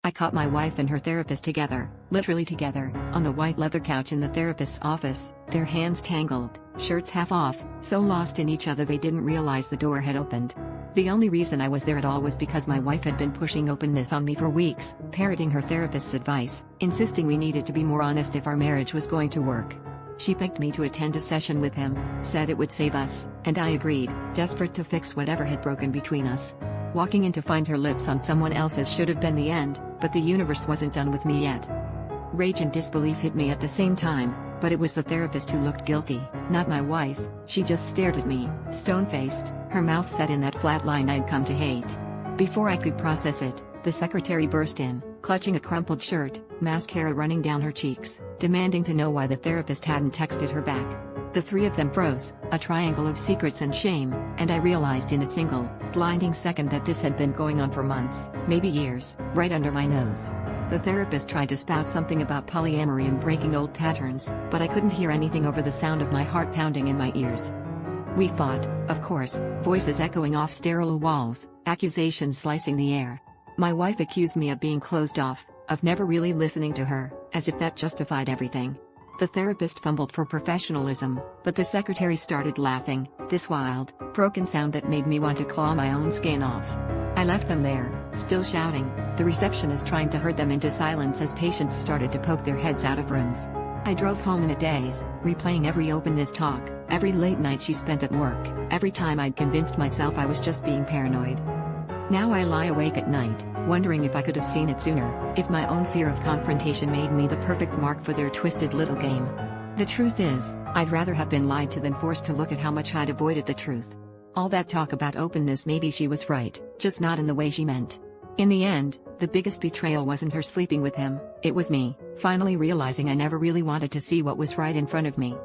I caught my wife and her therapist together, literally together, on the white leather couch in the therapist's office, their hands tangled, shirts half off, so lost in each other they didn't realize the door had opened. The only reason I was there at all was because my wife had been pushing openness on me for weeks, parroting her therapist's advice, insisting we needed to be more honest if our marriage was going to work. She begged me to attend a session with him, said it would save us, and I agreed, desperate to fix whatever had broken between us. Walking in to find her lips on someone else's should have been the end, but the universe wasn't done with me yet. Rage and disbelief hit me at the same time, but it was the therapist who looked guilty, not my wife. She just stared at me, stone-faced, her mouth set in that flat line I'd come to hate. Before I could process it, the secretary burst in, clutching a crumpled shirt, mascara running down her cheeks, demanding to know why the therapist hadn't texted her back. The three of them froze, a triangle of secrets and shame, and I realized in a single, blinding second that this had been going on for months, maybe years, right under my nose. The therapist tried to spout something about polyamory and breaking old patterns, but I couldn't hear anything over the sound of my heart pounding in my ears. We fought, of course, voices echoing off sterile walls, accusations slicing the air. My wife accused me of being closed off, of never really listening to her, as if that justified everything. The therapist fumbled for professionalism, but the secretary started laughing, this wild, broken sound that made me want to claw my own skin off. I left them there, still shouting, the receptionist trying to herd them into silence as patients started to poke their heads out of rooms. I drove home in a daze, replaying every openness talk, every late night she spent at work, every time I'd convinced myself I was just being paranoid. Now I lie awake at night, wondering if I could have seen it sooner, if my own fear of confrontation made me the perfect mark for their twisted little game. The truth is, I'd rather have been lied to than forced to look at how much I'd avoided the truth. All that talk about openness, maybe she was right, just not in the way she meant. In the end, the biggest betrayal wasn't her sleeping with him, it was me, finally realizing I never really wanted to see what was right in front of me.